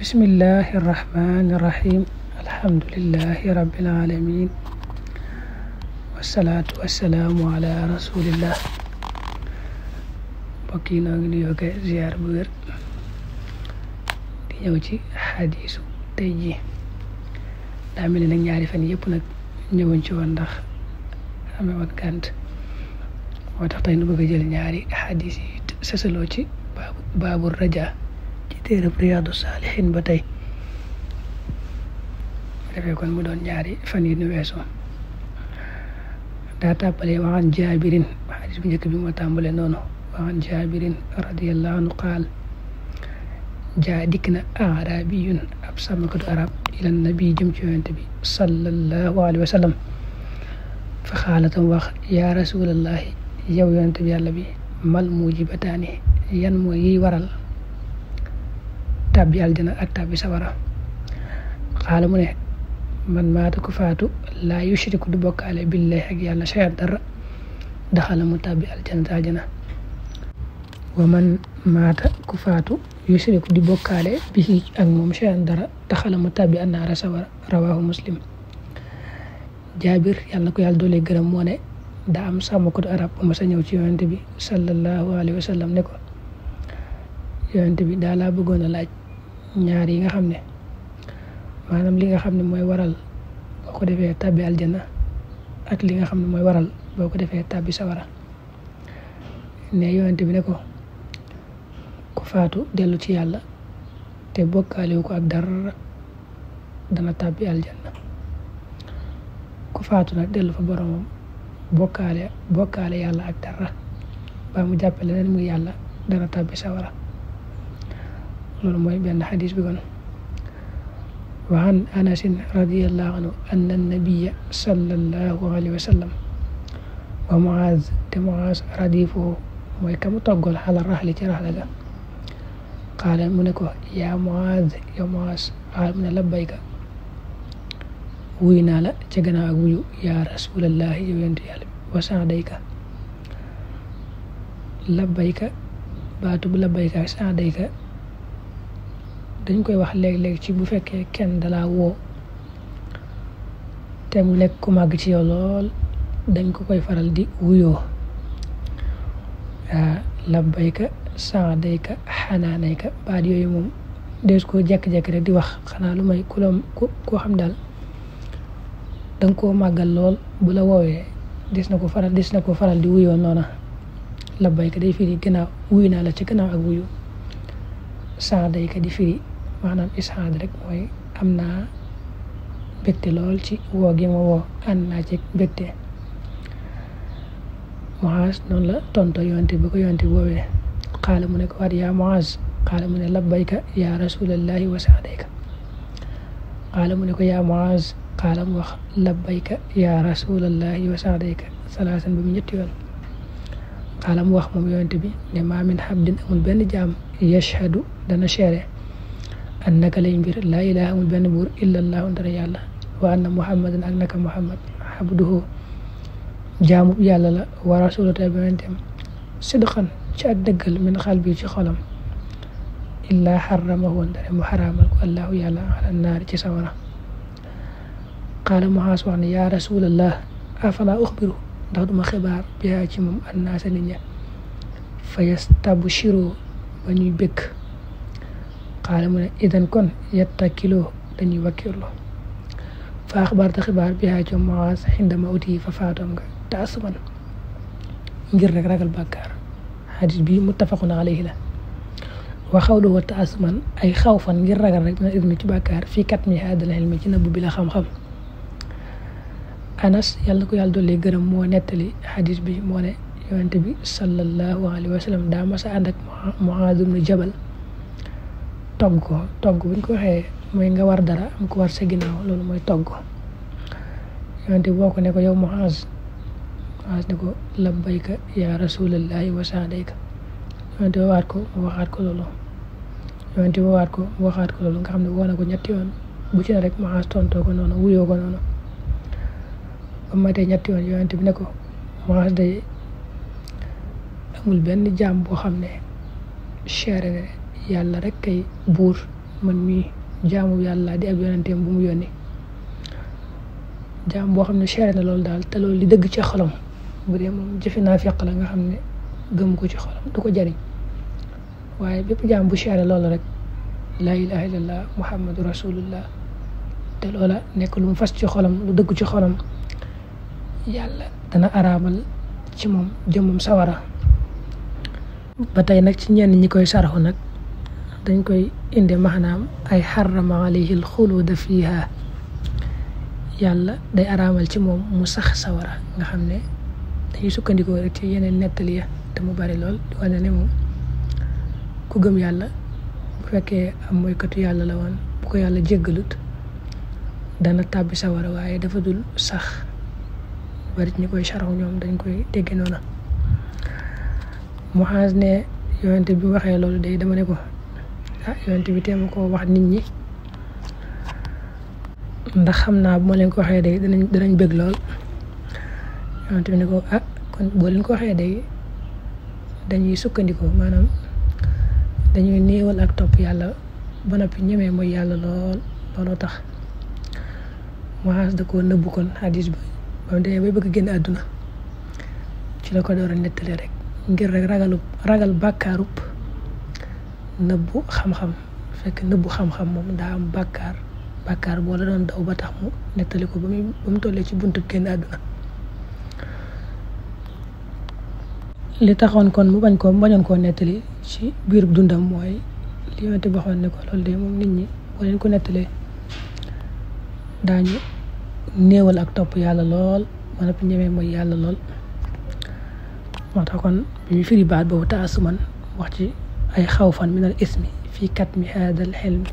bismillahi irrahmani irrahim alhamdulillahi rabbil alamin wasalaatu wasalaamu ala rasulillah. mbokk yi noo ngi nuyoo ko ziyaar bu wér di ñëw ci xadiisu tey ji. daa mel ni nag ñaari fan yëpp nag ñëwoon ci woon ndax amee woon gànt moo tax tey nu bëgg a jël ñaari xadiis yi sësaloo ci baabu raja ci téereb Riyaadu Saalihiin ba tey defee kon mu doon ñaari fan yi nu weesu. daa tàmbalee waxaan jaabirin xadiis bu njëkk bi moo tàmbalee noonu waxaan jaabirin radiyallahu anhu qaal jaa dikk na arabiyun ab sàmmkatu arab ila nabi jëm ci yonent bi sallallahu alayhi wa sallam fa xaalatam wax yaa rasulallahi yow yonent bi yàlla bi mal mujibataani yan mooy yiy waral tàbbi aljana ak tàbbi sawara. xaala mu ne man maata ku faatu laa yushriku du bokkaale billahi ak yàlla shay'an dara daxala mu tàbbi aljana. wa man maata ku faatu yushriku di bokkaale bihi ak moom shay'an dara daxala mu tàbbi annaara sawara rawahu muslim. jaabir yàlla na ko yàlla doole gërëm moo ne daa am sàmmkatu arab bu ma sa ñëw ci yonent bi sallallahu alayhi wa sallam ne ko yonent bi daa laa bëggoon a laaj ñaar yi nga xam ne maanaam li nga xam ne mooy waral boo ko defee tàbbi aljana ak li nga xam ne mooy waral boo ko defee tàbbi sawara. ne yonent bi ne ko ku faatu dellu ci yàlla te bokkaale wu ko ak dara dana tàbbi aljanna. ku faatu nag dellu fa boromam bokkaale yàlla ak dara ba mu jàppe leneen muy yàlla dana tàbbi sawara. loolu mooy benn xadis bi kon. wa an anasin radiyallahu anhu anna nabiya sallallahu alayhi wa sallam wa Muaz te Muaz radifuhu mooy kamu toggal xala raxli ci raxla ga qaala mu ne ko yaa Muaz yow Muaz qaala mu ne labbayka wuy naa la ca gannaaw ak wuyu yaa rasulallahi yow yonent yàlla bi wa saadayka labbayka baatu bu labbayka ak saadayka dañ koy wax léeg-léeg ci bu fekkee kenn dalaa woo te mu nekk ku màgg ci yow lool dañ ko koy faral di wuyoo labbayka saadayka xanaanayka baat yooyu moom dees koo jekk-jekk rek di wax xanaa lu may koo xam daal danga koo màggal lool bu la woowee des na ko faral di wuyoo noona. labbayka day firi gannaaw wuyu naa la ci gannaaw ak wuyu. saadayka di firi maanaam ishaad rek mooy am naa mbégte lool ci woo gi ma woo ànd naa ci mbégte. Muaz noonu la tonto yonte bi ko yonte woowee xaala mu ne ko waat yaa Muaz xaala mu ne labbayka yaa rasulallahi wa saadayka xaala mu ne ko yaa Muaz xaala mu wax labbayka yaa rasulallahi wa saadayka salaasan ba mu ñetti yoon. xaala mu wax moom yonte bi ne maa min habdin amul benn jaam yashhadu dana seere annaka lay mbir laa ilaaha amul benn buur illa allahu dara yàlla wa anna muhammadan ak naka muhammad abduhu jaamub yàlla la wa rasuluhu te yonenteem sidqan ci ak dëggal min xalbi ci xolam illaa xaramahu ndare mu xaraamal ko allahu yàlla ala naari ci sawara. qaala Muaaz wax ne yaa rasulallah afala uxbiru ndax duma xibaar bihaa ci moom annaasa nit ña fa yastabshiru ba ñuy bëgg. xaala mu ne idan kon yattakiloo dañuy wakkirlu fa axbarta xibaar bihaa ci Muaaz xinda mawti fa faatoom nga taasuman ngir rek ragal bàkkaar. xadis bi muttafaqun alayhi la. wa xawluhu taasuman ay xawfan ngir ragal rek dina ismi ci bàkkaar fii kat mi haadal ilmi ci nëbb bi la xam-xam. Anas yàlla ko yàlla dolli gërëm moo nettali xadis bi moo ne yonent bi sallallahu alayhi wa sallam daa mas a ànd ak Muaaz ibn Jabal togg buñ ko waxee mooy nga war dara am ko war sa ginnaaw loolu mooy togg. yonent bi boo ko ne ko yow Muaaz ne ko labbayka yaa rasulallahi wa saadayka yonent bi waat ko mu waxaat ko loolu nga xam ne woo na ko ñetti yoon bu ci ne rek Muaaz tontoo ko noonu wuyoo ko noonu ba matee ñetti yoon yonent bi ne ko Muaaz day amul benn jaam boo xam ne seere ne yàlla rek kay buur man mii jaamu yàlla di ab yonenteem bu mu yónni jaam boo xam ne seere na loolu daal te loolu li dëgg ci xolam bu dee moom jëfe naa feq la nga xam ne gëm ko ci xolam du ko jariñ waaye bépp jaam bu seere loolu rek laa ilaha illallah muhammadu rasulullah te loola nekk lu mu fas ci xolam lu dëgg ci xolam yàlla dana araamal ci moom jëmmum sawara ba tey nag ci ñenn ñi koy saraxu nag dañ koy indi maanaam ay xarama alayhi alxuluda fiha yàlla day araamal ci moom mu sax sawara nga xam ne dañuy sukkandikoo rek ci yeneen nettali ya te mu bari lool di wane ne moom ku gëm yàlla bu fekkee am moykatu yàlla la woon bu ko yàlla jéggalut dana tàbbi sawara waaye dafa dul sax bari ñi koy saraxu ñoom dañ koy dégge noona Muaaz ne yonent bi waxee loolu day dama ne ko yonent bi teema ko wax nit ñi ndax xam naa bu ma leen ko waxee day danañ bëgg lool yonent bi ne ko kon boo leen ko waxee day dañuy sukkandikoo maanaam dañuy néewal ak topp yàlla ba noppi ñemee mooy yàlla looloo tax Muaaz da koo nëbbu kon hadis ba ba mu demee bay bëgg génn àdduna ci la ko door a nettali rek ngir rek ragal bàkkaarub nëbbu xam-xam fekk nëbbu xam-xam moom daa am bàkkaar boo la doon daw ba tax mu nettali ko ba mu tollee ci buntu génn àdduna li taxoon kon mu bañoon koo nettali ci biir dundam mooy li Yonent bi waxoon ne ko loolu de moom nit ñi boo leen ko nettalee daañu néewal ak topp yàlla lool ba noppi ñemee mooy yàlla lool moo tax kon bi ñu firi baat boobu taasuman wax ci ay xawfan min al ismi fii katmi haadal xilmi